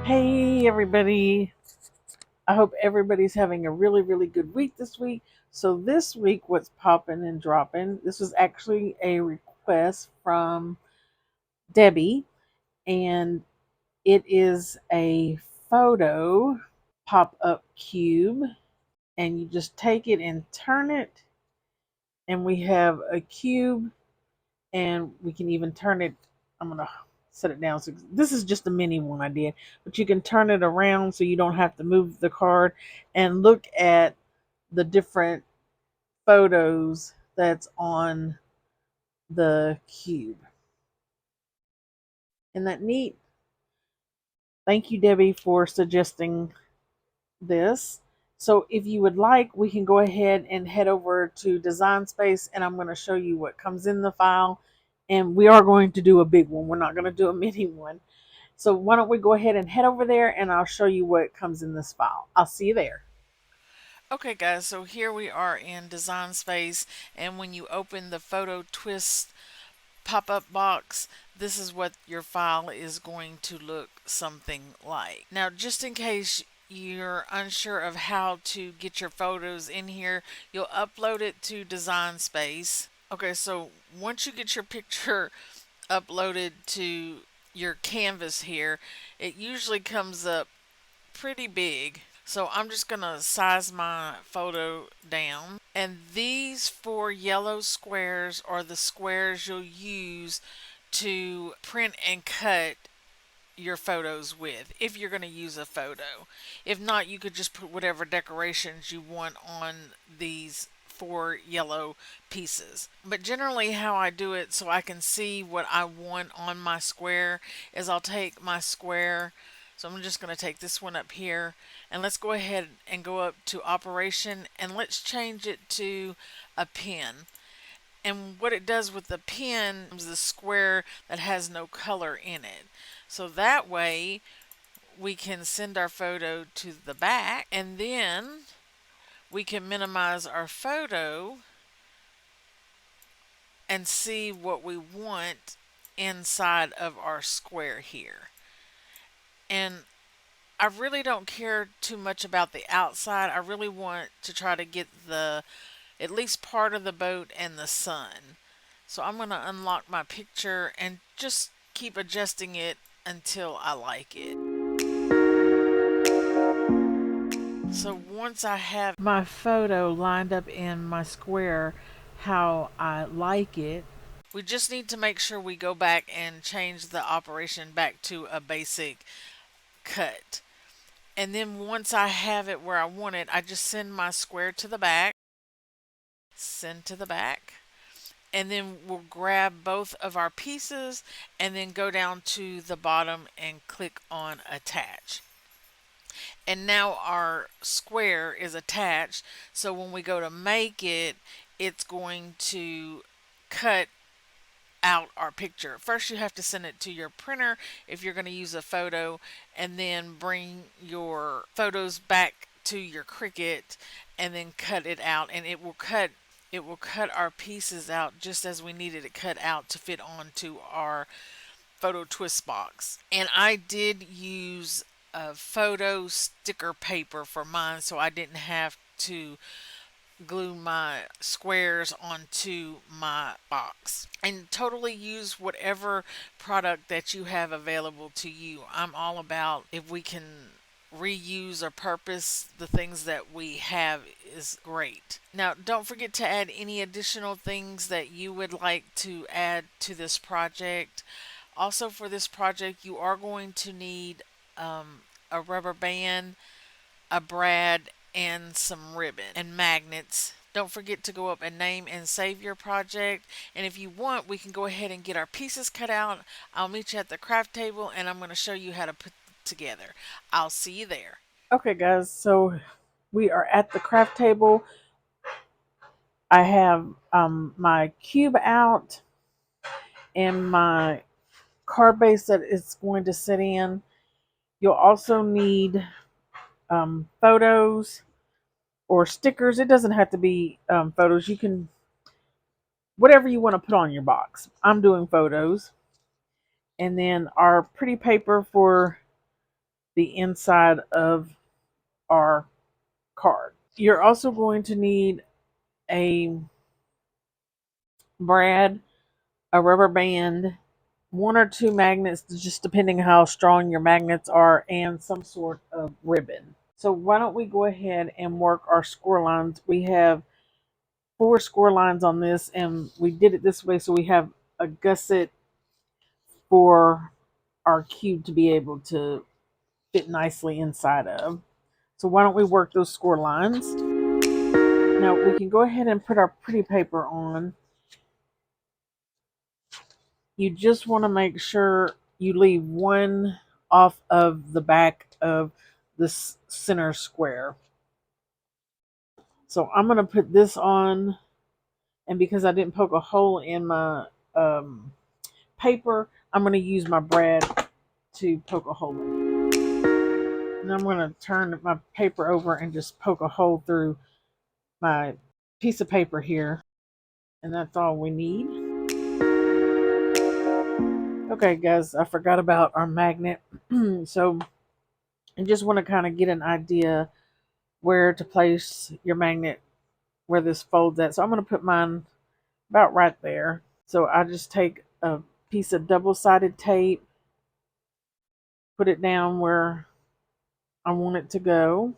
Hey everybody. I hope everybody's having a really good week this week. So this week what's popping and dropping. This was actually a request from Debbie, and it is a photo pop-up cube, and you just take it and turn it, and we have a cube, and we can even turn it. I'm going to set it down. So this is just a mini one I did, but you can turn it around so you don't have to move the card and look at the different photos that's on the cube. Isn't that neat? Thank you, Debbie, for suggesting this. So if you would like, we can go ahead and head over to Design Space, and I'm going to show you what comes in the file. And we are going to do a big one. We're not going to do a mini one. So why don't we go ahead and head over there, and I'll show you what comes in this file. I'll see you there. Okay guys, so here we are in Design Space, and when you open the Photo Twist pop-up box, this is what your file is going to look something like. Now, just in case you're unsure of how to get your photos in here, you'll upload it to Design Space. Okay, so once you get your picture uploaded to your canvas here, it usually comes up pretty big. So I'm just going to size my photo down. And these four yellow squares are the squares you'll use to print and cut your photos with if you're going to use a photo. If not, you could just put whatever decorations you want on these four yellow pieces. But generally how I do it so I can see what I want on my square is I'll take my square. So I'm just going to take this one up here, and let's go ahead and go up to operation, and let's change it to a pen. And what it does with the pen is the square that has no color in it. So that way we can send our photo to the back, and then we can minimize our photo and see what we want inside of our square here. And I really don't care too much about the outside. I really want to try to get the at least part of the boat and the sun. So I'm going to unlock my picture and just keep adjusting it until I like it. So once I have my photo lined up in my square how I like it, we just need to make sure we go back and change the operation back to a basic cut. And then once I have it where I want it, I just send my square to the back, send to the back, and then we'll grab both of our pieces and then go down to the bottom and click on attach. And now our square is attached, so when we go to make it, it's going to cut out our picture. First you have to send it to your printer if you're going to use a photo, and then bring your photos back to your Cricut and then cut it out, and it will cut our pieces out just as we needed it cut out to fit onto our photo twist box. And I did use a photo sticker paper for mine, so I didn't have to glue my squares onto my box. And totally use whatever product that you have available to you. I'm all about if we can reuse or purpose the things that we have is great. Now, don't forget to add any additional things that you would like to add to this project. Also, for this project, you are going to need a rubber band, a brad, and some ribbon and magnets. Don't forget to go up and name and save your project. And if you want, we can go ahead and get our pieces cut out. I'll meet you at the craft table, and I'm going to show you how to put together. I'll see you there. Okay, guys. So we are at the craft table. I have my cube out and my card base that it's going to sit in. You'll also need photos or stickers. It doesn't have to be photos. You can, whatever you want to put on your box. I'm doing photos. And then our pretty paper for the inside of our card. You're also going to need a brad, a rubber band, one or two magnets, just depending how strong your magnets are, and some sort of ribbon. So why don't we go ahead and work our score lines? We have 4 score lines on this, and we did it this way so we have a gusset for our cube to be able to fit nicely inside of. So why don't we work those score lines? Now we can go ahead and put our pretty paper on. You just want to make sure you leave one off of the back of this center square. So I'm going to put this on, and because I didn't poke a hole in my paper, I'm going to use my brad to poke a hole in. And I'm going to turn my paper over and just poke a hole through my piece of paper here. And that's all we need. Okay, guys, I forgot about our magnet. So I just want to kind of get an idea where to place your magnet, where this folds at. So I'm going to put mine about right there. So I just take a piece of double-sided tape, put it down where I want it to go.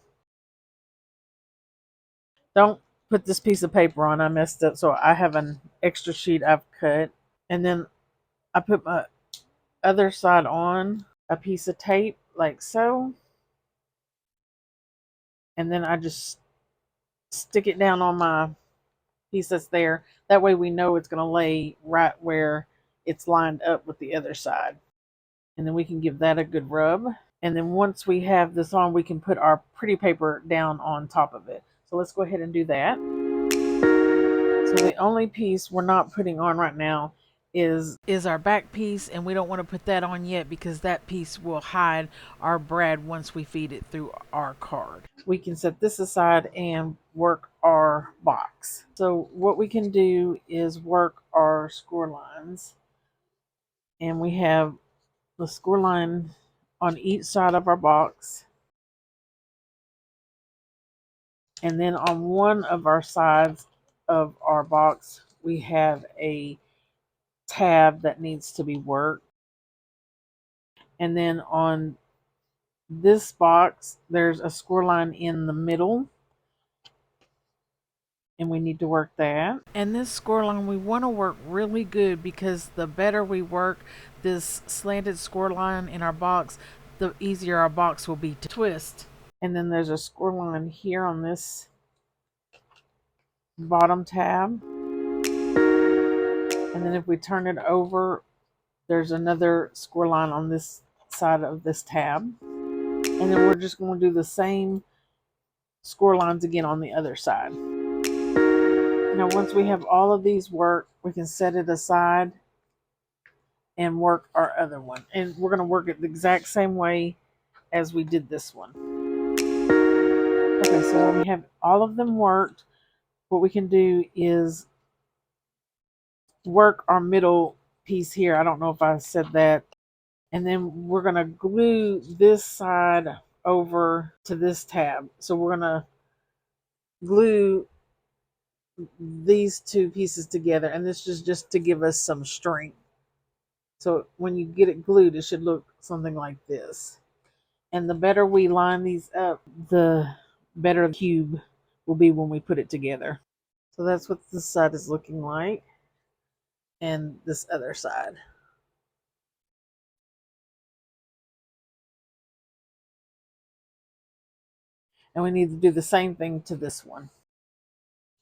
Don't put this piece of paper on. I messed up, so I have an extra sheet I've cut. And then I put my other side on a piece of tape like so. And then I just stick it down on my piece that's there. That way we know it's going to lay right where it's lined up with the other side. And then we can give that a good rub. And then once we have this on, we can put our pretty paper down on top of it. So let's go ahead and do that. So the only piece we're not putting on right now is our back piece, and we don't want to put that on yet because that piece will hide our brad once we feed it through our card. We can set this aside and work our box. So what we can do is work our score lines. And we have the score line on each side of our box. And then on one of our sides of our box, we have a tab that needs to be worked. And then on this box, there's a score line in the middle, and we need to work that. And this score line we want to work really good, because the better we work this slanted score line in our box, the easier our box will be to twist. And then there's a score line here on this bottom tab. And then if we turn it over, there's another score line on this side of this tab. And then we're just going to do the same score lines again on the other side. Now once we have all of these worked, we can set it aside and work our other one. And we're going to work it the exact same way as we did this one. Okay, so when we have all of them worked, what we can do is work our middle piece here. I don't know if I said that. And then we're going to glue this side over to this tab. So we're going to glue these two pieces together, and this is just to give us some strength. So when you get it glued, it should look something like this. And the better we line these up, the better the cube will be when we put it together. So that's what this side is looking like, and this other side. And we need to do the same thing to this one.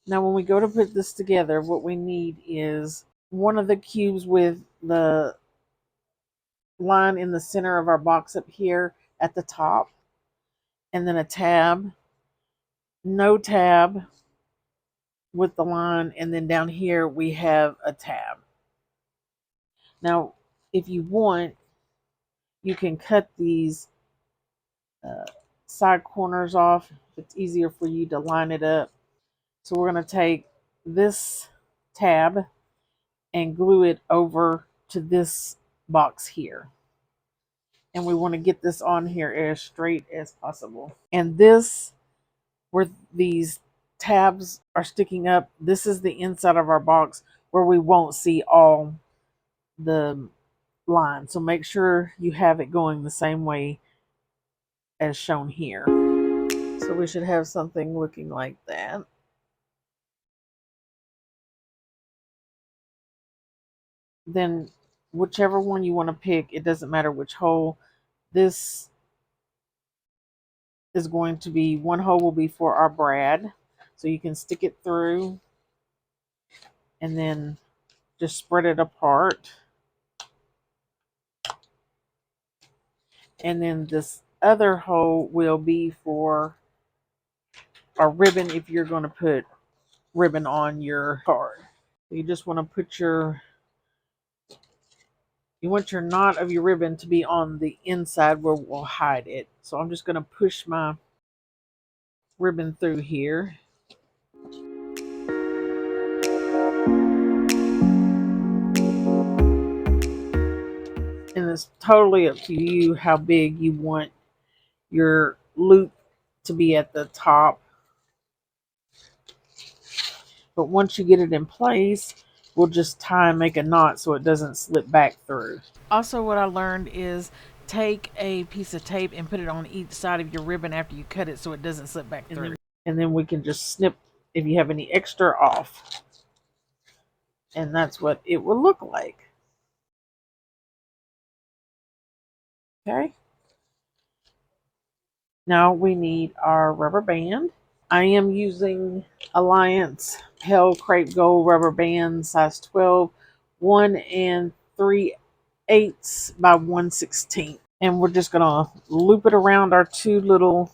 Now when we go to put this together, what we need is one of the cubes with the line in the center of our box up here at the top, and then a tab, no tab with the line, and then down here we have a tab. Now if you want, you can cut these side corners off if it's easier for you to line it up. So we're going to take this tab and glue it over to this box here. And we want to get this on here as straight as possible. And this, where these tabs are sticking up, this is the inside of our box where we won't see all the line. So make sure you have it going the same way as shown here. So we should have something looking like that. Then whichever one you want to pick, it doesn't matter which hole. This is going to be, one hole will be for our brad. So you can stick it through and then just spread it apart. And then this other hole will be for a ribbon if you're going to put ribbon on your card. You just want to put you want your knot of your ribbon to be on the inside where we'll hide it. So I'm just going to push my ribbon through here. And it's totally up to you how big you want your loop to be at the top. But once you get it in place, we'll just tie and make a knot so it doesn't slip back through. Also, what I learned is take a piece of tape and put it on each side of your ribbon after you cut it so it doesn't slip back through. And then we can just snip if you have any extra off. And that's what it will look like. Okay. Now we need our rubber band. I am using Alliance Pale Crepe Gold rubber band, size 12, 1 3/8 by 1/16. And we're just going to loop it around our two little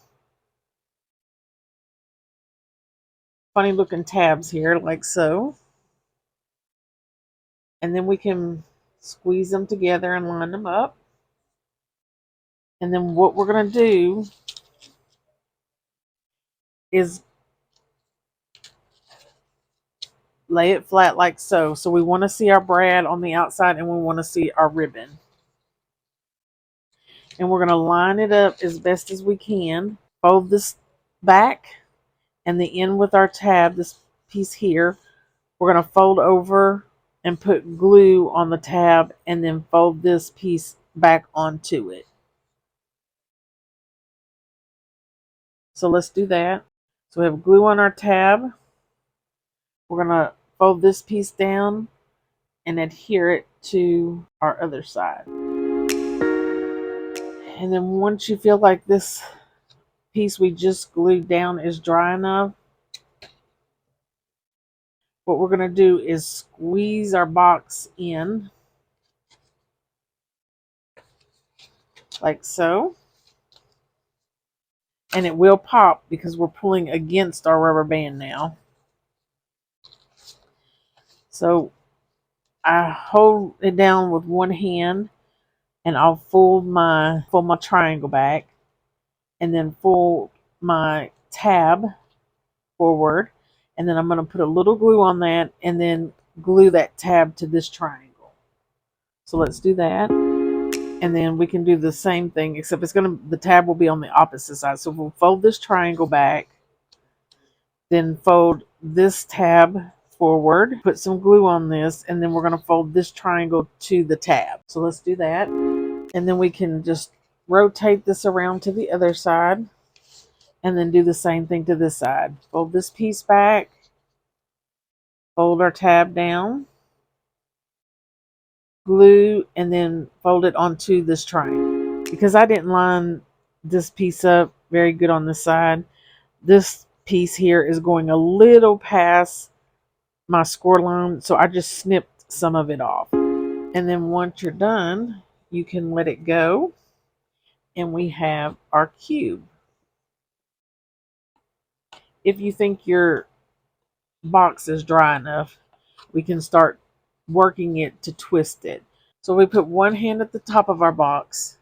funny looking tabs here, like so. And then we can squeeze them together and line them up. And then what we're going to do is lay it flat like so. So we want to see our brad on the outside and we want to see our ribbon. And we're going to line it up as best as we can. Fold this back and the end with our tab, this piece here. We're going to fold over and put glue on the tab and then fold this piece back onto it. So let's do that. So we have glue on our tab. We're going to fold this piece down and adhere it to our other side. And then once you feel like this piece we just glued down is dry enough, what we're going to do is squeeze our box in like so. And it will pop because we're pulling against our rubber band now. So I hold it down with one hand and I'll fold my triangle back and then fold my tab forward. And then I'm going to put a little glue on that and then glue that tab to this triangle. So let's do that. And then we can do the same thing, except the tab will be on the opposite side. So we'll fold this triangle back, then fold this tab forward, put some glue on this, and then we're going to fold this triangle to the tab. So let's do that. And then we can just rotate this around to the other side and then do the same thing to this side. Fold this piece back, fold our tab down, glue, and then fold it onto this triangle. Because I didn't line this piece up very good on this side, this piece here is going a little past my score line, so I just snipped some of it off. And then once you're done, you can let it go, and we have our cube. If you think your box is dry enough, we can start working it to twist it. So we put one hand at the top of our box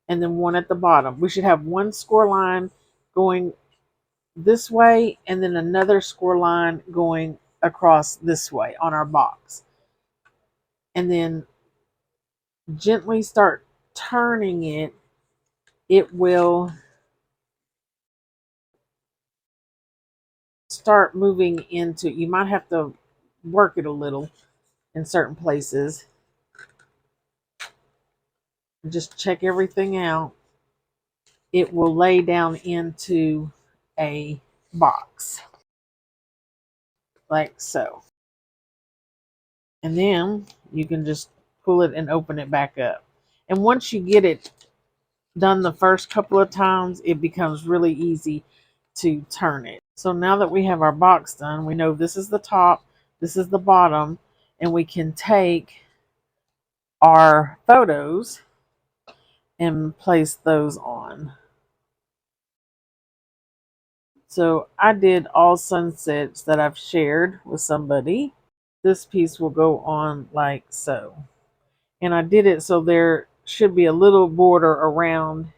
and then one at the bottom. We should have one score line going this way and then another score line going across this way on our box. And then gently start turning it, it will start moving into, you might have to work it a little in certain places. Just check everything out. It will lay down into a box like so. And then you can just pull it and open it back up. And once you get it done the first couple of times, it becomes really easy to turn it. So now that we have our box done, we know this is the top, this is the bottom, and we can take our photos and place those on. So I did all sunsets that I've shared with somebody. This piece will go on like so. And I did it so there should be a little border around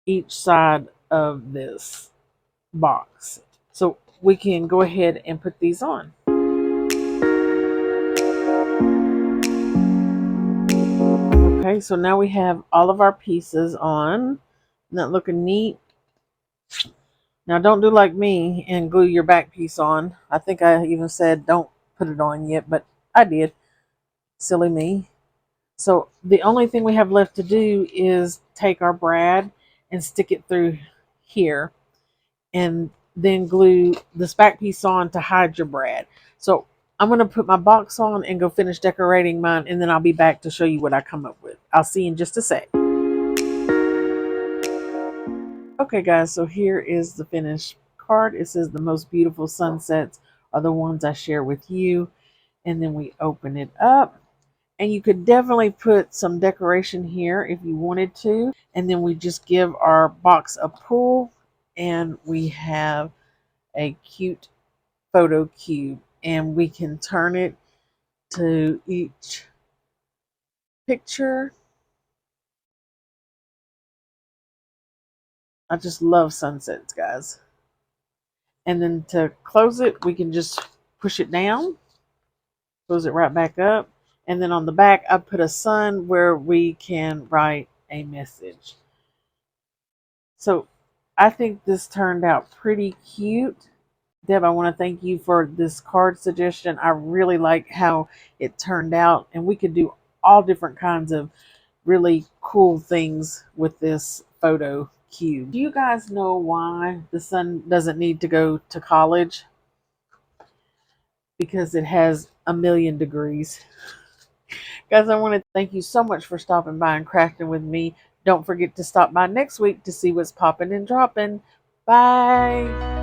each side of this box. So we can go ahead and put these on. Okay, so now we have all of our pieces on. Isn't that looking neat? Now don't do like me and glue your back piece on. I think I even said don't put it on yet, but I did. Silly me. So the only thing we have left to do is take our brad and stick it through here and then glue this back piece on to hide your brad. So I'm going to put my box on and go finish decorating mine, and then I'll be back to show you what I come up with. I'll see you in just a sec. Okay guys, so here is the finished card. It says the most beautiful sunsets are the ones I share with you. And then we open it up. And you could definitely put some decoration here if you wanted to. And then we just give our box a pull and we have a cute photo cube. And we can turn it to each picture. I just love sunsets, guys. And then to close it, we can just push it down, close it right back up. And then on the back, I put a sun where we can write a message. So I think this turned out pretty cute. Deb, I want to thank you for this card suggestion. I really like how it turned out, and we could do all different kinds of really cool things with this photo cube. Do you guys know why the sun doesn't need to go to college? Because it has 1,000,000 degrees. Guys, I want to thank you so much for stopping by and crafting with me. Don't forget to stop by next week to see what's popping and dropping. Bye.